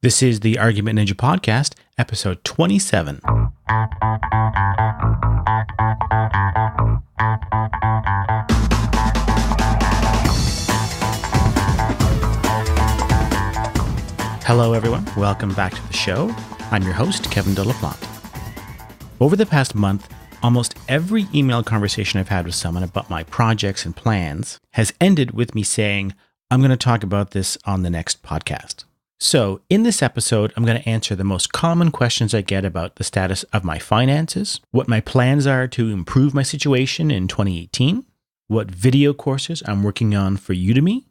This is the Argument Ninja Podcast, episode 27. Hello, everyone. Welcome back to the show. I'm your host, Kevin Delaplante. Over the past month, almost every email conversation I've had with someone about my projects and plans has ended with me saying, I'm going to talk about this on the next podcast. So in this episode, I'm going to answer the most common questions I get about the status of my finances, what my plans are to improve my situation in 2018, what video courses I'm working on for Udemy,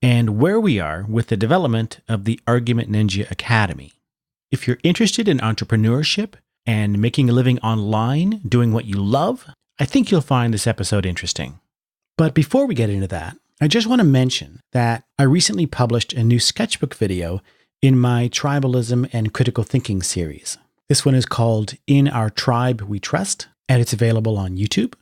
and where we are with the development of the Argument Ninja Academy. If you're interested in entrepreneurship and making a living online, doing what you love, I think you'll find this episode interesting. But before we get into that, I just want to mention that I recently published a new sketchbook video in my Tribalism and Critical Thinking series. This one is called In Our Tribe We Trust, and it's available on YouTube.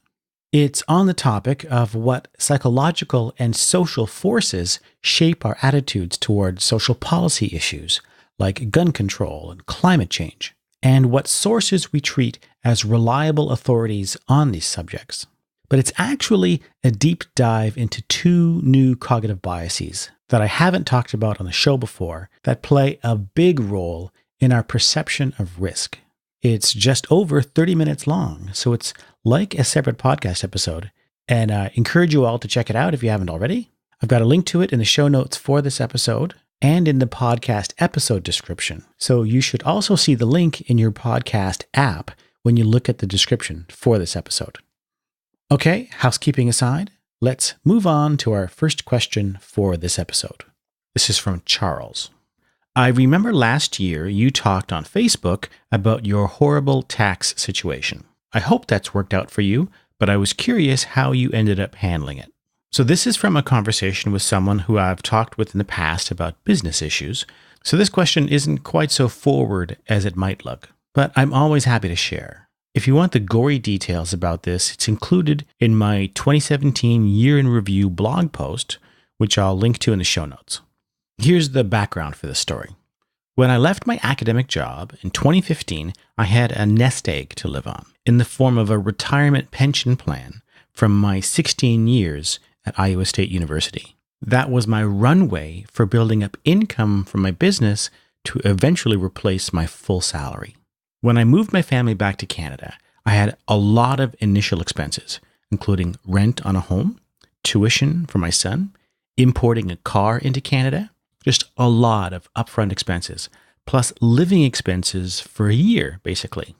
It's on the topic of what psychological and social forces shape our attitudes towards social policy issues like gun control and climate change, and what sources we treat as reliable authorities on these subjects. But it's actually a deep dive into two new cognitive biases that I haven't talked about on the show before that play a big role in our perception of risk. It's just over 30 minutes long, so it's like a separate podcast episode, and I encourage you all to check it out if you haven't already. I've got a link to it in the show notes for this episode and in the podcast episode description, so you should also see the link in your podcast app when you look at the description for this episode. Okay, housekeeping aside, let's move on to our first question for this episode. This is from Charles. I remember last year you talked on Facebook about your horrible tax situation. I hope that's worked out for you, but I was curious how you ended up handling it. So this is from a conversation with someone who I've talked with in the past about business issues. So this question isn't quite so forward as it might look, but I'm always happy to share. If you want the gory details about this, it's included in my 2017 Year in Review blog post, which I'll link to in the show notes. Here's the background for this story. When I left my academic job in 2015, I had a nest egg to live on in the form of a retirement pension plan from my 16 years at Iowa State University. That was my runway for building up income from my business to eventually replace my full salary. When I moved my family back to Canada, I had a lot of initial expenses, including rent on a home, tuition for my son, importing a car into Canada, just a lot of upfront expenses, plus living expenses for a year, basically.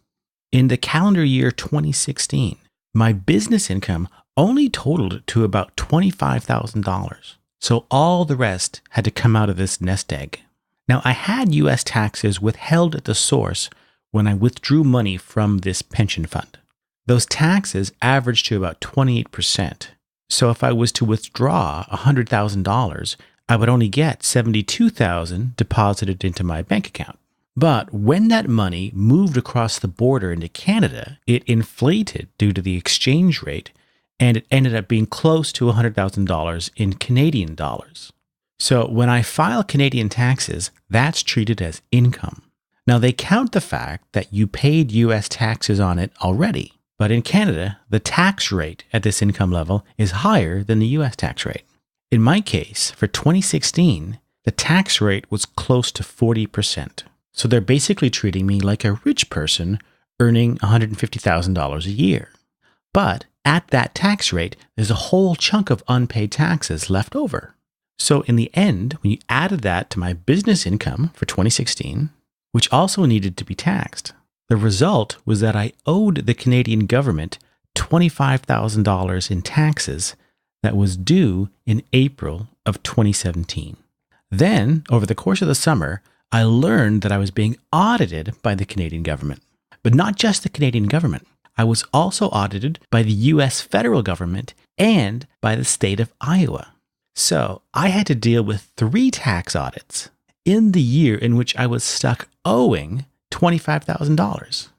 In the calendar year 2016, my business income only totaled to about $25,000. So all the rest had to come out of this nest egg. Now, I had U.S. taxes withheld at the source when I withdrew money from this pension fund. Those taxes averaged to about 28%. So if I was to withdraw $100,000, I would only get $72,000 deposited into my bank account. But when that money moved across the border into Canada, it inflated due to the exchange rate, and it ended up being close to $100,000 in Canadian dollars. So when I file Canadian taxes, that's treated as income. Now, they count the fact that you paid U.S. taxes on it already, but in Canada, the tax rate at this income level is higher than the U.S. tax rate. In my case, for 2016, the tax rate was close to 40%. So they're basically treating me like a rich person earning $150,000 a year. But at that tax rate, there's a whole chunk of unpaid taxes left over. So in the end, when you added that to my business income for 2016, which also needed to be taxed, the result was that I owed the Canadian government $25,000 in taxes that was due in April of 2017. Then, over the course of the summer, I learned that I was being audited by the Canadian government. But not just the Canadian government. I was also audited by the U.S. federal government and by the state of Iowa. So I had to deal with 3 tax audits in the year in which I was stuck owing $25,000.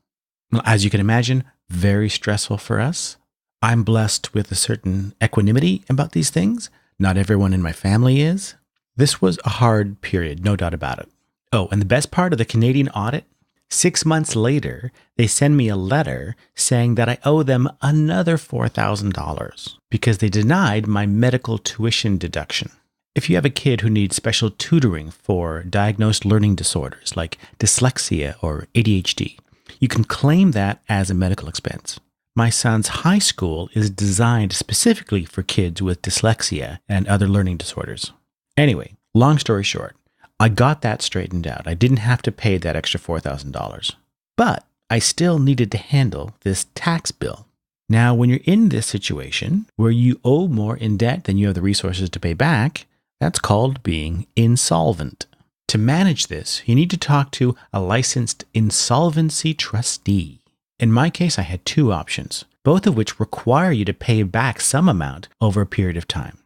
Well, as you can imagine, very stressful for us. I'm blessed with a certain equanimity about these things. Not everyone in my family is. This was a hard period, no doubt about it. Oh, and the best part of the Canadian audit? 6 months later, they send me a letter saying that I owe them another $4,000 because they denied my medical tuition deduction. If you have a kid who needs special tutoring for diagnosed learning disorders like dyslexia or ADHD, you can claim that as a medical expense. My son's high school is designed specifically for kids with dyslexia and other learning disorders. Anyway, long story short, I got that straightened out. I didn't have to pay that extra $4,000. But I still needed to handle this tax bill. Now, when you're in this situation where you owe more in debt than you have the resources to pay back, that's called being insolvent. To manage this, you need to talk to a licensed insolvency trustee. In my case, I had two options, both of which require you to pay back some amount over a period of time.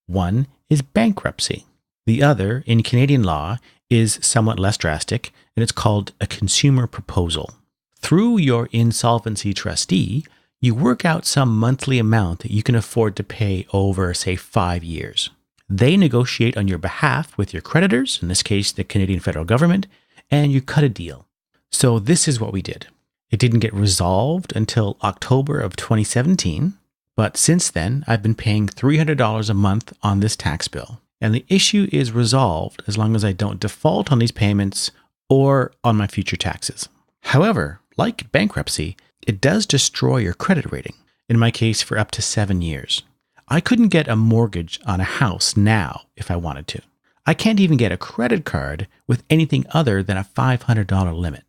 One is bankruptcy. The other, in Canadian law, is somewhat less drastic, and it's called a consumer proposal. Through your insolvency trustee, you work out some monthly amount that you can afford to pay over, say, 5 years. They negotiate on your behalf with your creditors, in this case, the Canadian federal government, and you cut a deal. So this is what we did. It didn't get resolved until October of 2017, but since then, I've been paying $300 a month on this tax bill. And the issue is resolved as long as I don't default on these payments or on my future taxes. However, like bankruptcy, it does destroy your credit rating, in my case for up to 7 years. I couldn't get a mortgage on a house now if I wanted to. I can't even get a credit card with anything other than a $500 limit.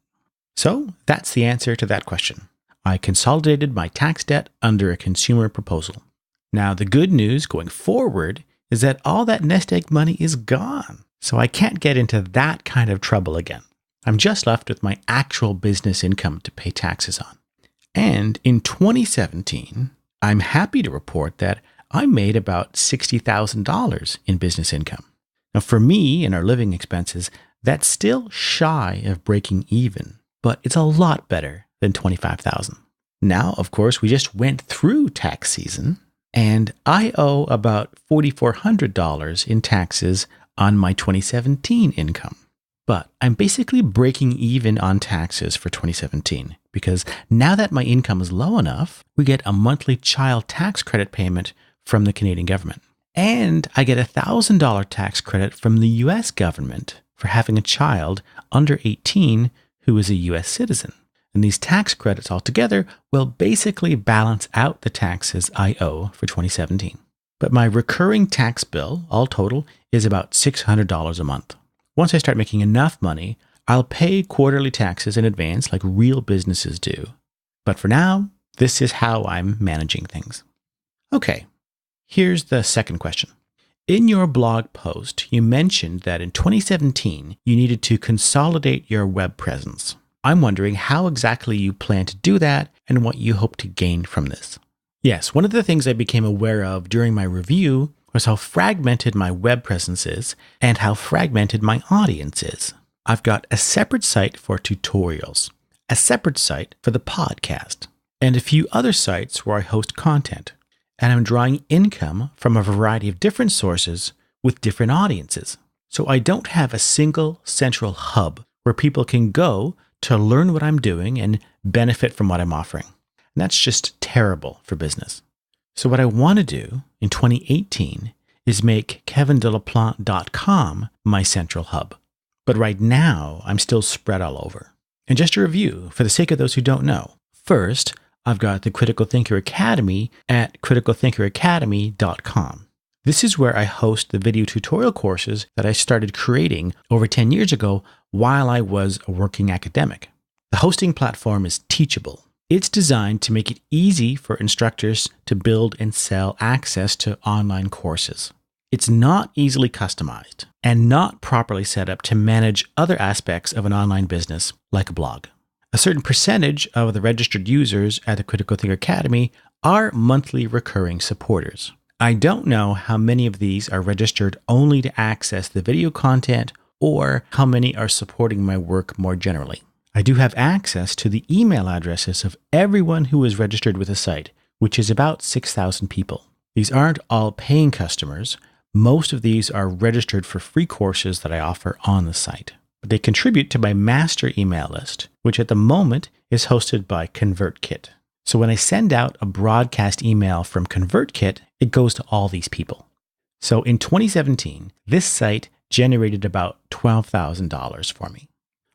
So that's the answer to that question. I consolidated my tax debt under a consumer proposal. Now, the good news going forward is that all that nest egg money is gone. So I can't get into that kind of trouble again. I'm just left with my actual business income to pay taxes on. And in 2017, I'm happy to report that I made about $60,000 in business income. Now for me and our living expenses, that's still shy of breaking even, but it's a lot better than $25,000. Now, of course, we just went through tax season, and I owe about $4,400 in taxes on my 2017 income. But I'm basically breaking even on taxes for 2017 because now that my income is low enough, we get a monthly child tax credit payment from the Canadian government. And I get a $1,000 tax credit from the US government for having a child under 18 who is a US citizen. And these tax credits altogether will basically balance out the taxes I owe for 2017. But my recurring tax bill, all total, is about $600 a month. Once I start making enough money, I'll pay quarterly taxes in advance like real businesses do. But for now, this is how I'm managing things. Okay, here's the second question. In your blog post, you mentioned that in 2017, you needed to consolidate your web presence. I'm wondering how exactly you plan to do that and what you hope to gain from this. Yes, one of the things I became aware of during my review was how fragmented my web presence is and how fragmented my audience is. I've got a separate site for tutorials, a separate site for the podcast, and a few other sites where I host content. And I'm drawing income from a variety of different sources with different audiences. So I don't have a single central hub where people can go to learn what I'm doing and benefit from what I'm offering. And that's just terrible for business. So what I want to do in 2018 is make kevindelaplante.com my central hub. But right now, I'm still spread all over. And just a review, for the sake of those who don't know. First, I've got the Critical Thinker Academy at criticalthinkeracademy.com. This is where I host the video tutorial courses that I started creating over 10 years ago while I was a working academic. The hosting platform is Teachable. It's designed to make it easy for instructors to build and sell access to online courses. It's not easily customized and not properly set up to manage other aspects of an online business like a blog. A certain percentage of the registered users at the Critical Thinker Academy are monthly recurring supporters. I don't know how many of these are registered only to access the video content or how many are supporting my work more generally. I do have access to the email addresses of everyone who is registered with the site, which is about 6,000 people. These aren't all paying customers. Most of these are registered for free courses that I offer on the site. but they contribute to my master email list, which at the moment is hosted by ConvertKit. So when I send out a broadcast email from ConvertKit, it goes to all these people. So in 2017, this site generated about $12,000 for me.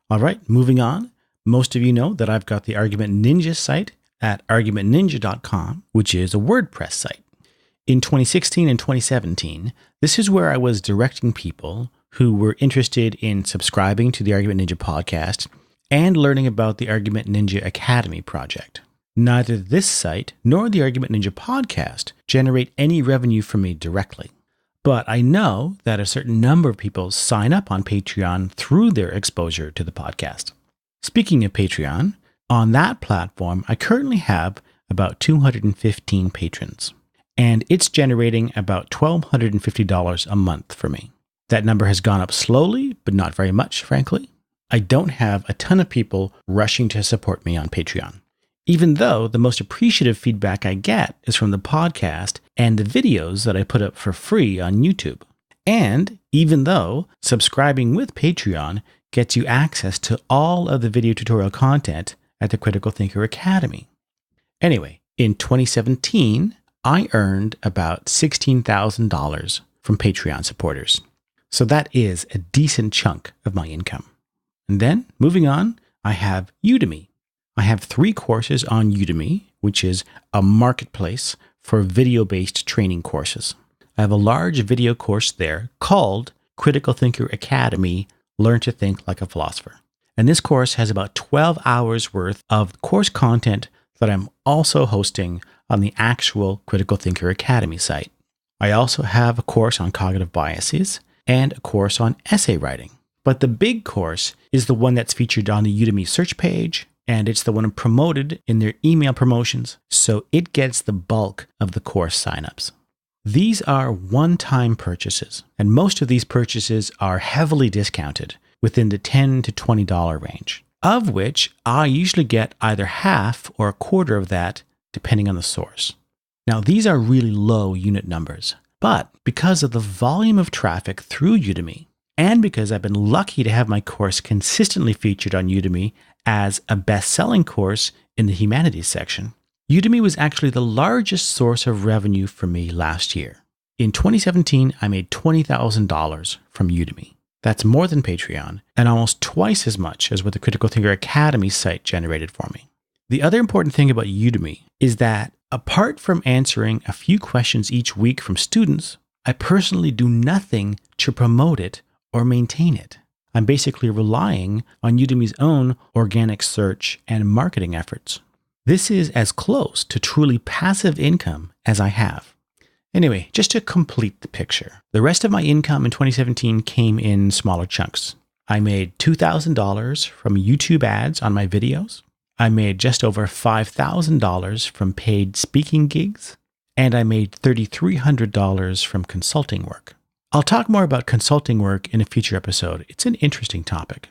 All right, moving on. Most of you know that I've got the Argument Ninja site at argumentninja.com, which is a WordPress site. In 2016 and 2017, this is where I was directing people who were interested in subscribing to the Argument Ninja podcast and learning about the Argument Ninja Academy project. Neither this site nor the Argument Ninja podcast generate any revenue from me directly. But I know that a certain number of people sign up on Patreon through their exposure to the podcast. Speaking of Patreon, on that platform, I currently have about 215 patrons, and it's generating about $1,250 a month for me. That number has gone up slowly, but not very much, frankly. I don't have a ton of people rushing to support me on Patreon, even though the most appreciative feedback I get is from the podcast and the videos that I put up for free on YouTube. And even though subscribing with Patreon gets you access to all of the video tutorial content at the Critical Thinker Academy. Anyway, in 2017, I earned about $16,000 from Patreon supporters. So that is a decent chunk of my income. And then, moving on, I have Udemy. I have 3 courses on Udemy, which is a marketplace for video-based training courses. I have a large video course there called Critical Thinker Academy, Learn to Think Like a Philosopher. And this course has about 12 hours worth of course content that I'm also hosting on the actual Critical Thinker Academy site. I also have a course on cognitive biases and a course on essay writing. But the big course is the one that's featured on the Udemy search page, and it's the one promoted in their email promotions, so it gets the bulk of the course signups. These are one-time purchases, and most of these purchases are heavily discounted within the $10 to $20 range, of which I usually get either half or a quarter of that, depending on the source. Now, these are really low unit numbers, but because of the volume of traffic through Udemy, and because I've been lucky to have my course consistently featured on Udemy as a best-selling course in the humanities section, Udemy was actually the largest source of revenue for me last year. In 2017, I made $20,000 from Udemy. That's more than Patreon, and almost twice as much as what the Critical Thinker Academy site generated for me. The other important thing about Udemy is that apart from answering a few questions each week from students, I personally do nothing to promote it or maintain it. I'm basically relying on Udemy's own organic search and marketing efforts. This is as close to truly passive income as I have. Anyway, just to complete the picture, the rest of my income in 2017 came in smaller chunks. I made $2,000 from YouTube ads on my videos. I made just over $5,000 from paid speaking gigs. And I made $3,300 from consulting work. I'll talk more about consulting work in a future episode. It's an interesting topic.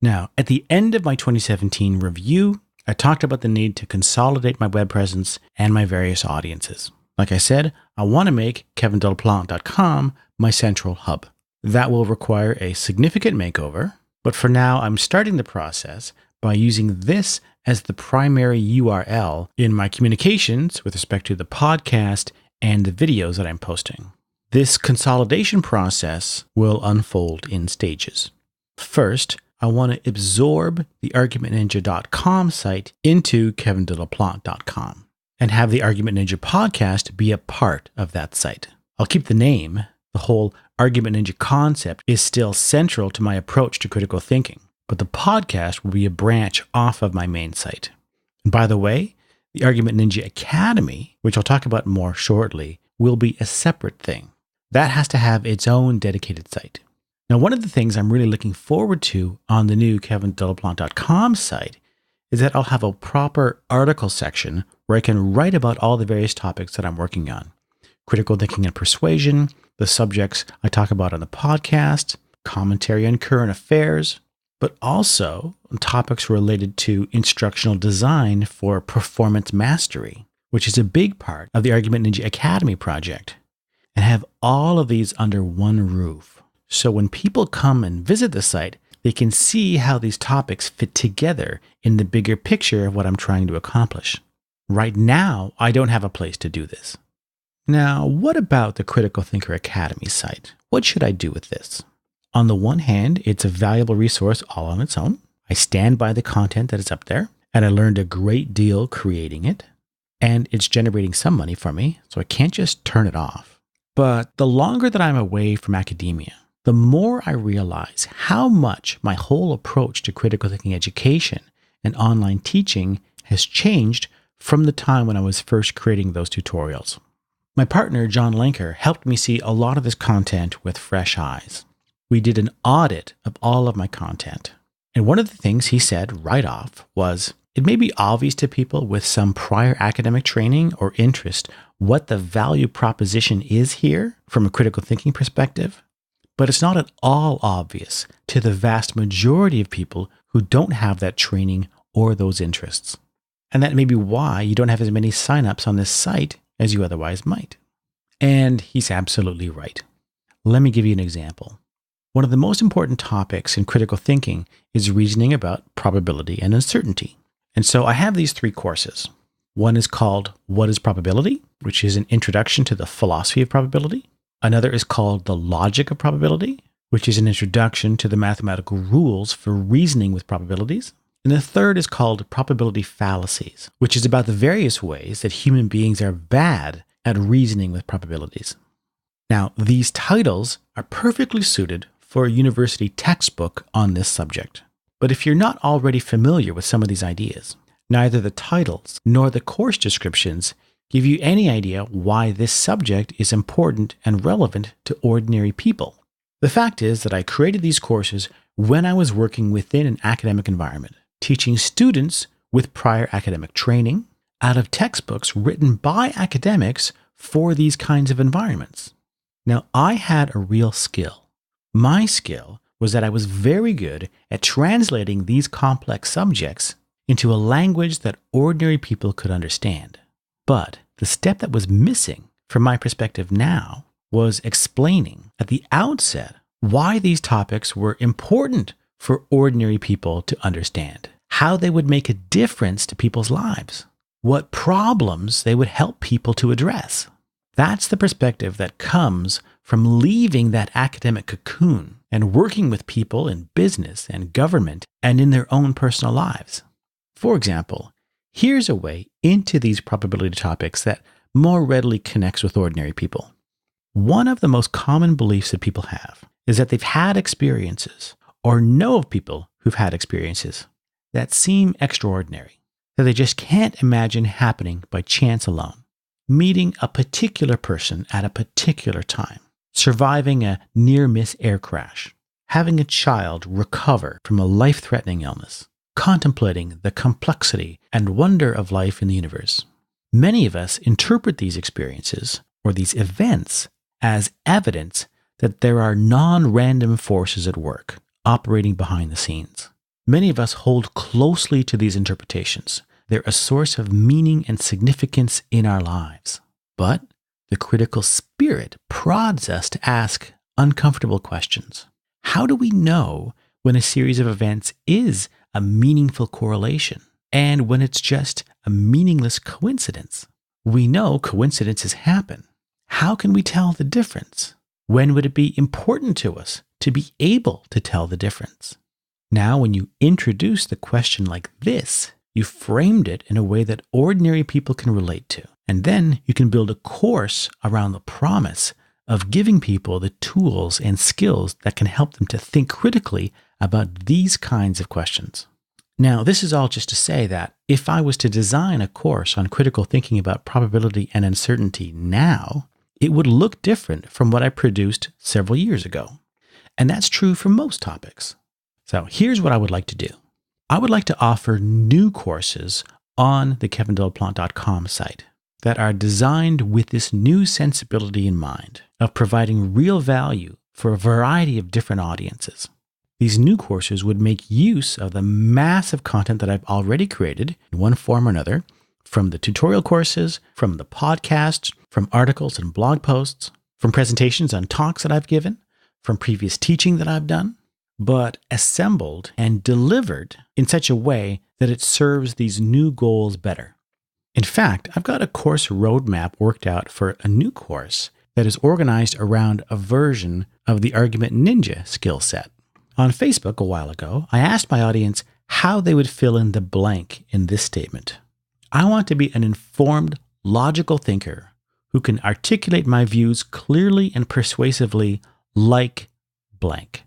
Now, at the end of my 2017 review, I talked about the need to consolidate my web presence and my various audiences. Like I said, I want to make kevindelaplante.com my central hub. That will require a significant makeover, but for now, I'm starting the process by using this as the primary URL in my communications with respect to the podcast and the videos that I'm posting. This consolidation process will unfold in stages. First, I want to absorb the argumentninja.com site into kevindelaplante.com and have the Argument Ninja podcast be a part of that site. I'll keep the name. The whole Argument Ninja concept is still central to my approach to critical thinking, but the podcast will be a branch off of my main site. And by the way, the Argument Ninja Academy, which I'll talk about more shortly, will be a separate thing. That has to have its own dedicated site. Now, one of the things I'm really looking forward to on the new kevindelaplante.com site is that I'll have a proper article section where I can write about all the various topics that I'm working on. Critical thinking and persuasion, the subjects I talk about on the podcast, commentary on current affairs, but also topics related to instructional design for performance mastery, which is a big part of the Argument Ninja Academy project, and have all of these under one roof. So when people come and visit the site, They can see how these topics fit together in the bigger picture of what I'm trying to accomplish. Right now, I don't have a place to do this. Now, what about the Critical Thinker Academy site? What should I do with this? On the one hand, it's a valuable resource all on its own. I stand by the content that is up there, and I learned a great deal creating it, and it's generating some money for me, so I can't just turn it off. But the longer that I'm away from academia, the more I realize how much my whole approach to critical thinking education and online teaching has changed from the time when I was first creating those tutorials. My partner, John Lenker, helped me see a lot of this content with fresh eyes. We did an audit of all of my content. And one of the things he said right off was, it may be obvious to people with some prior academic training or interest what the value proposition is here from a critical thinking perspective, but it's not at all obvious to the vast majority of people who don't have that training or those interests. And that may be why you don't have as many signups on this site as you otherwise might. And he's absolutely right. Let me give you an example. One of the most important topics in critical thinking is reasoning about probability and uncertainty. And so I have these 3 courses. One is called What is Probability, which is an introduction to the philosophy of probability. Another is called The Logic of Probability, which is an introduction to the mathematical rules for reasoning with probabilities. And the third is called Probability Fallacies, which is about the various ways that human beings are bad at reasoning with probabilities. Now, these titles are perfectly suited for a university textbook on this subject. But if you're not already familiar with some of these ideas, neither the titles nor the course descriptions give you any idea why this subject is important and relevant to ordinary people. The fact is that I created these courses when I was working within an academic environment, teaching students with prior academic training out of textbooks written by academics for these kinds of environments. Now, I had a real skill. My skill was that I was very good at translating these complex subjects into a language that ordinary people could understand. But the step that was missing from my perspective now was explaining at the outset why these topics were important for ordinary people to understand, how they would make a difference to people's lives, what problems they would help people to address. That's the perspective that comes from leaving that academic cocoon and working with people in business and government and in their own personal lives. For example, here's a way into these probability topics that more readily connects with ordinary people. One of the most common beliefs that people have is that they've had experiences or know of people who've had experiences that seem extraordinary, that they just can't imagine happening by chance alone. Meeting a particular person at a particular time, surviving a near-miss air crash, having a child recover from a life-threatening illness, contemplating the complexity and wonder of life in the universe. Many of us interpret these experiences or these events as evidence that there are non-random forces at work operating behind the scenes. Many of us hold closely to these interpretations. They're a source of meaning and significance in our lives. But the critical spirit prods us to ask uncomfortable questions. How do we know when a series of events is a meaningful correlation and when it's just a meaningless coincidence? We know coincidences happen. How can we tell the difference? When would it be important to us to be able to tell the difference? Now, when you introduce the question like this, you framed it in a way that ordinary people can relate to. And then you can build a course around the promise of giving people the tools and skills that can help them to think critically about these kinds of questions. Now, this is all just to say that if I was to design a course on critical thinking about probability and uncertainty now, it would look different from what I produced several years ago. And that's true for most topics. So here's what I would like to do. I would like to offer new courses on the kevindelaplante.com site that are designed with this new sensibility in mind of providing real value for a variety of different audiences. These new courses would make use of the massive content that I've already created in one form or another, from the tutorial courses, from the podcasts, from articles and blog posts, from presentations on talks that I've given, from previous teaching that I've done. but assembled and delivered in such a way that it serves these new goals better. In fact, I've got a course roadmap worked out for a new course that is organized around a version of the Argument Ninja skill set. On Facebook a while ago, I asked my audience how they would fill in the blank in this statement. I want to be an informed, logical thinker who can articulate my views clearly and persuasively like blank.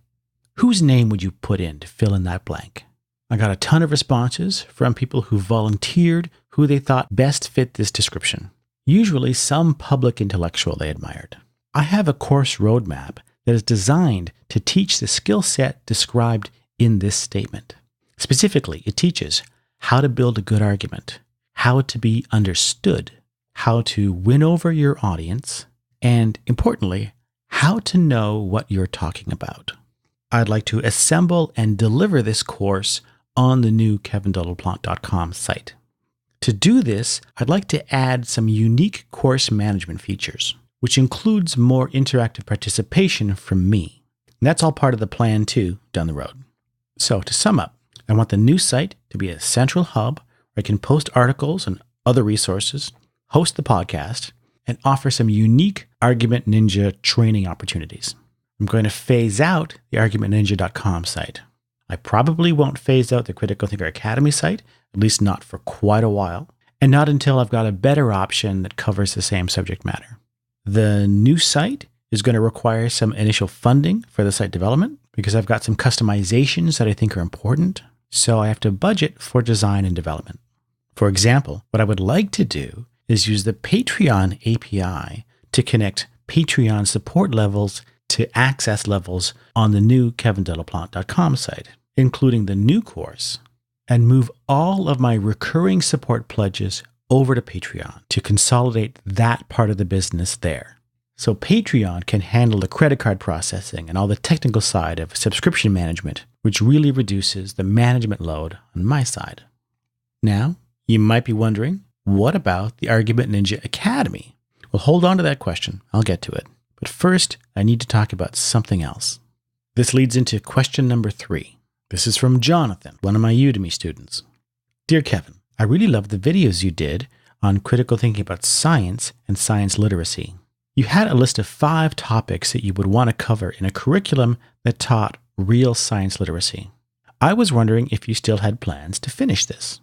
Whose name would you put in to fill in that blank? I got a ton of responses from people who volunteered who they thought best fit this description. Usually some public intellectual they admired. I have a course roadmap that is designed to teach the skill set described in this statement. Specifically, it teaches how to build a good argument, how to be understood, how to win over your audience, and importantly, how to know what you're talking about. I'd like to assemble and deliver this course on the new kevindelaplante.com site. To do this, I'd like to add some unique course management features, which includes more interactive participation from me. And that's all part of the plan too, down the road. So to sum up, I want the new site to be a central hub where I can post articles and other resources, host the podcast, and offer some unique Argument Ninja training opportunities. I'm going to phase out the argumentninja.com site. I probably won't phase out the Critical Thinker Academy site, at least not for quite a while, and not until I've got a better option that covers the same subject matter. The new site is going to require some initial funding for the site development because I've got some customizations that I think are important, so I have to budget for design and development. For example, what I would like to do is use the Patreon API to connect Patreon support levels to access levels on the new kevindelaplante.com site, including the new course, and move all of my recurring support pledges over to Patreon to consolidate that part of the business there. So Patreon can handle the credit card processing and all the technical side of subscription management, which really reduces the management load on my side. Now, you might be wondering, what about the Argument Ninja Academy? Well, hold on to that question. I'll get to it. But first, I need to talk about something else. This leads into question number 3. This is from Jonathan, one of my Udemy students. Dear Kevin, I really love the videos you did on critical thinking about science and science literacy. You had a list of 5 topics that you would want to cover in a curriculum that taught real science literacy. I was wondering if you still had plans to finish this.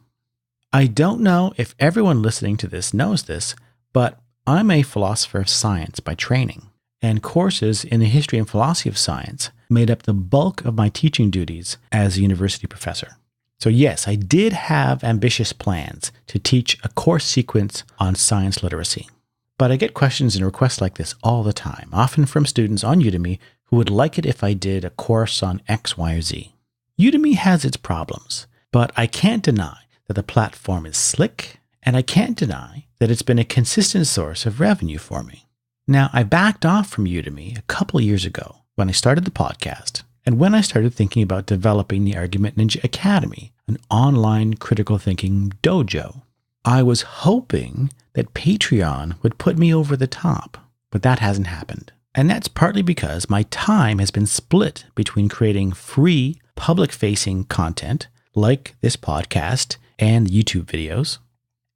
I don't know if everyone listening to this knows this, but I'm a philosopher of science by training, and courses in the history and philosophy of science made up the bulk of my teaching duties as a university professor. So yes, I did have ambitious plans to teach a course sequence on science literacy. But I get questions and requests like this all the time, often from students on Udemy who would like it if I did a course on X, Y, or Z. Udemy has its problems, but I can't deny that the platform is slick, and I can't deny that it's been a consistent source of revenue for me. Now, I backed off from Udemy a couple of years ago when I started the podcast, and when I started thinking about developing the Argument Ninja Academy, an online critical thinking dojo. I was hoping that Patreon would put me over the top, but that hasn't happened. And that's partly because my time has been split between creating free public-facing content like this podcast and the YouTube videos,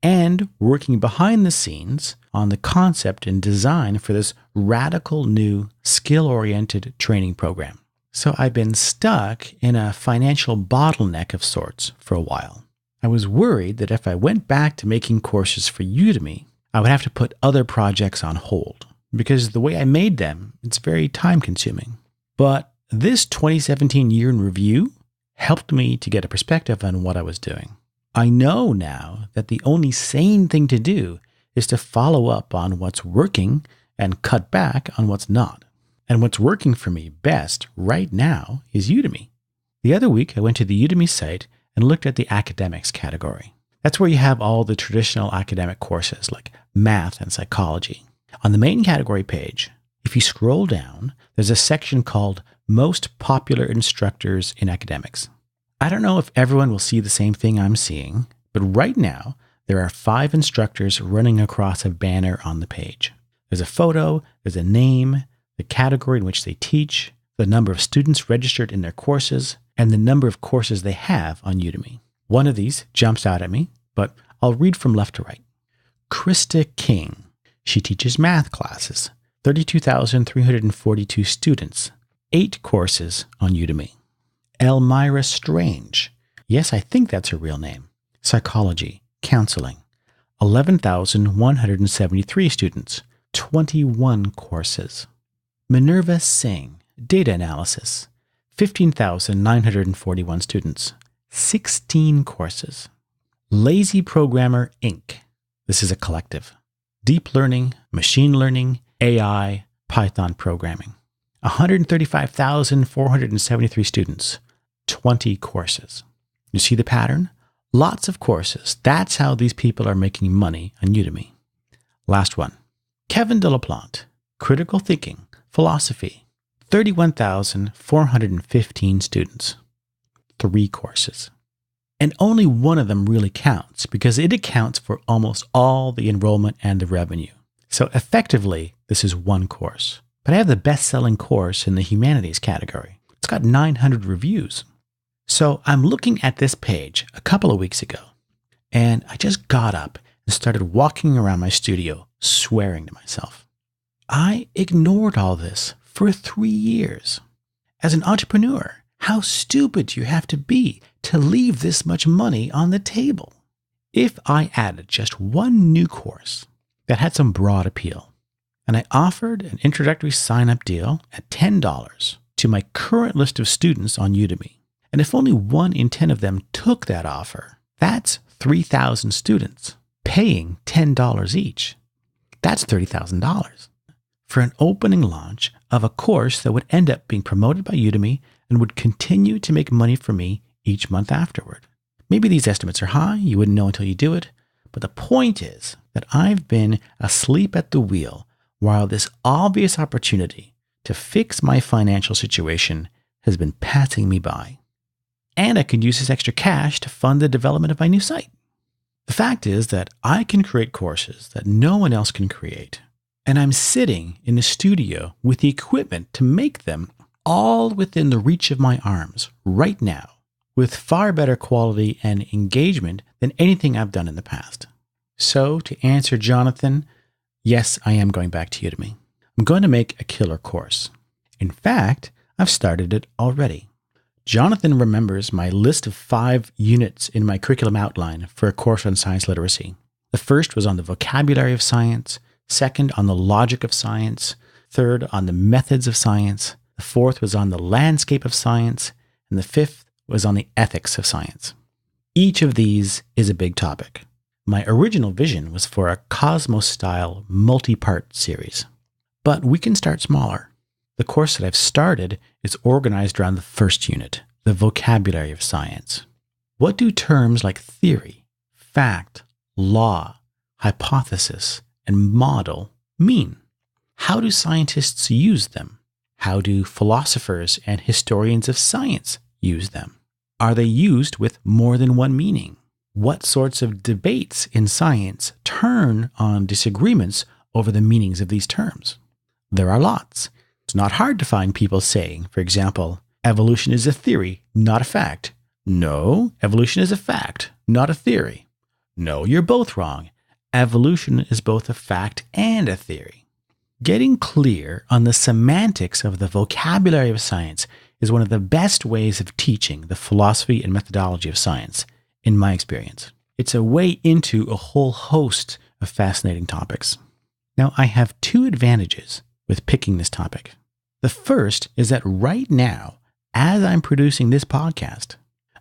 and working behind the scenes on the concept and design for this radical new skill-oriented training program. So I've been stuck in a financial bottleneck of sorts for a while. I was worried that if I went back to making courses for Udemy, I would have to put other projects on hold, because the way I made them, it's very time-consuming. But this 2017 year in review helped me to get a perspective on what I was doing. I know now that the only sane thing to do is to follow up on what's working and cut back on what's not. And what's working for me best right now is Udemy. The other week, I went to the Udemy site and looked at the academics category. That's where you have all the traditional academic courses like math and psychology. On the main category page, if you scroll down, there's a section called Most Popular Instructors in Academics. I don't know if everyone will see the same thing I'm seeing, but right now, there are 5 instructors running across a banner on the page. There's a photo, there's a name, the category in which they teach, the number of students registered in their courses, and the number of courses they have on Udemy. One of these jumps out at me, but I'll read from left to right. Krista King. She teaches math classes, 32,342 students, 8 courses on Udemy. Elmira Strange. Yes, I think that's her real name. Psychology, counseling, 11,173 students, 21 courses. Minerva Singh. Data analysis, 15,941 students, 16 courses. Lazy Programmer Inc. This is a collective. Deep learning, machine learning, AI, Python programming. 135,473 students, 20 courses. You see the pattern? Lots of courses. That's how these people are making money on Udemy. Last one. Kevin Delaplante. Critical thinking, philosophy. 31,415 students, 3 courses. And only one of them really counts because it accounts for almost all the enrollment and the revenue. So effectively, this is one course. But I have the best-selling course in the humanities category. It's got 900 reviews. So I'm looking at this page a couple of weeks ago, and I just got up and started walking around my studio, swearing to myself. I ignored all this for 3 years. As an entrepreneur, how stupid you have to be to leave this much money on the table. If I added just one new course that had some broad appeal, and I offered an introductory sign-up deal at $10 to my current list of students on Udemy, and if only 1 in 10 of them took that offer, that's 3,000 students paying $10 each. That's $30,000 for an opening launch of a course that would end up being promoted by Udemy and would continue to make money for me each month afterward. Maybe these estimates are high, you wouldn't know until you do it, but the point is that I've been asleep at the wheel while this obvious opportunity to fix my financial situation has been passing me by. And I could use this extra cash to fund the development of my new site. The fact is that I can create courses that no one else can create. And I'm sitting in the studio with the equipment to make them all within the reach of my arms right now, with far better quality and engagement than anything I've done in the past. So to answer Jonathan, yes, I am going back to Udemy. I'm going to make a killer course. In fact, I've started it already. Jonathan remembers my list of 5 units in my curriculum outline for a course on science literacy. The first was on the vocabulary of science, second on the logic of science, third on the methods of science, the fourth was on the landscape of science, and the fifth was on the ethics of science. Each of these is a big topic. My original vision was for a Cosmos-style multi-part series. But we can start smaller. The course that I've started is organized around the first unit, the vocabulary of science. What do terms like theory, fact, law, hypothesis, and model mean? How do scientists use them? How do philosophers and historians of science use them? Are they used with more than one meaning? What sorts of debates in science turn on disagreements over the meanings of these terms? There are lots. It's not hard to find people saying, for example, evolution is a theory, not a fact. No, evolution is a fact, not a theory. No, you're both wrong. Evolution is both a fact and a theory. Getting clear on the semantics of the vocabulary of science is one of the best ways of teaching the philosophy and methodology of science, in my experience. It's a way into a whole host of fascinating topics. Now, I have 2 advantages with picking this topic. The first is that right now, as I'm producing this podcast,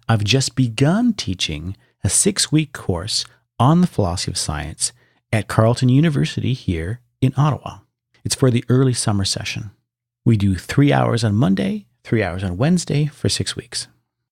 I've just begun teaching a 6-week course on the philosophy of science at Carleton University here in Ottawa. It's for the early summer session. We do 3 hours on Monday, 3 hours on Wednesday for 6 weeks.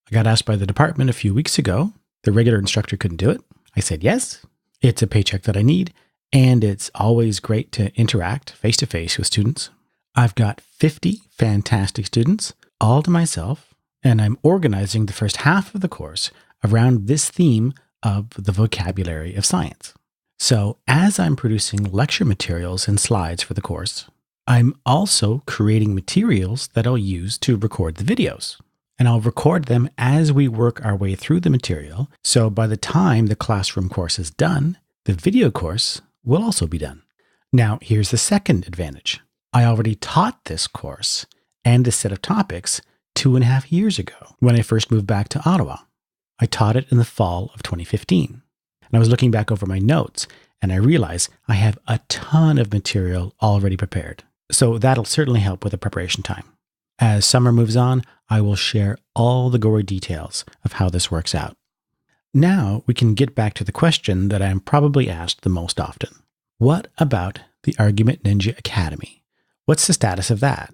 I got asked by the department a few weeks ago. The regular instructor couldn't do it. I said yes. It's a paycheck that I need, and it's always great to interact face-to-face with students. I've got 50 fantastic students all to myself, and I'm organizing the first half of the course around this theme of the vocabulary of science. So as I'm producing lecture materials and slides for the course, I'm also creating materials that I'll use to record the videos. And I'll record them as we work our way through the material. So by the time the classroom course is done, the video course will also be done. Now, here's the second advantage. I already taught this course and this set of topics 2.5 years ago when I first moved back to Ottawa. I taught it in the fall of 2015. And I was looking back over my notes and I realized I have a ton of material already prepared. So that'll certainly help with the preparation time. As summer moves on, I will share all the gory details of how this works out. Now we can get back to the question that I am probably asked the most often. What about the Argument Ninja Academy? What's the status of that?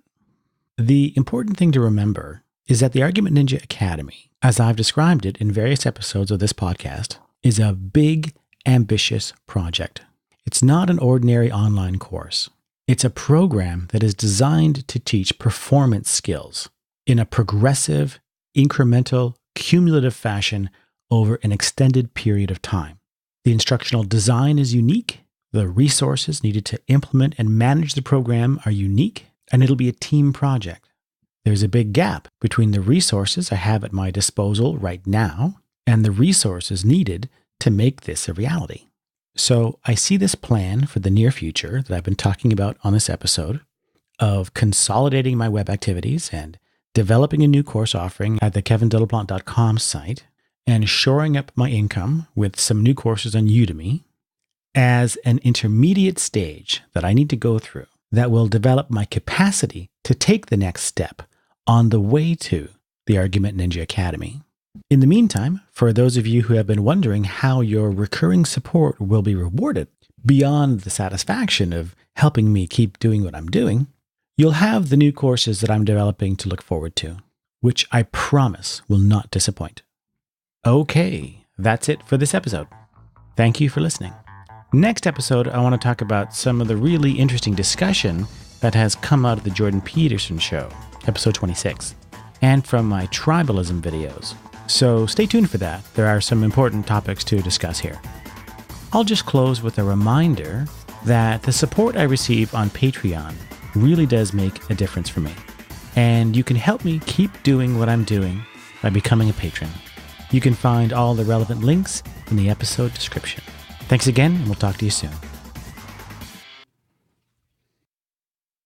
The important thing to remember is that the Argument Ninja Academy, as I've described it in various episodes of this podcast, is a big, ambitious project. It's not an ordinary online course. It's a program that is designed to teach performance skills in a progressive, incremental, cumulative fashion over an extended period of time. The instructional design is unique. The resources needed to implement and manage the program are unique, and it'll be a team project. There's a big gap between the resources I have at my disposal right now and the resources needed to make this a reality. So I see this plan for the near future that I've been talking about on this episode of consolidating my web activities and developing a new course offering at the kevindelaplante.com site and shoring up my income with some new courses on Udemy as an intermediate stage that I need to go through that will develop my capacity to take the next step on the way to the Argument Ninja Academy. In the meantime, for those of you who have been wondering how your recurring support will be rewarded beyond the satisfaction of helping me keep doing what I'm doing, you'll have the new courses that I'm developing to look forward to, which I promise will not disappoint. Okay, that's it for this episode. Thank you for listening. Next episode, I want to talk about some of the really interesting discussion that has come out of the Jordan Peterson show, episode 26, and from my tribalism videos. So stay tuned for that. There are some important topics to discuss here. I'll just close with a reminder that the support I receive on Patreon really does make a difference for me. And you can help me keep doing what I'm doing by becoming a patron. You can find all the relevant links in the episode description. Thanks again, and we'll talk to you soon.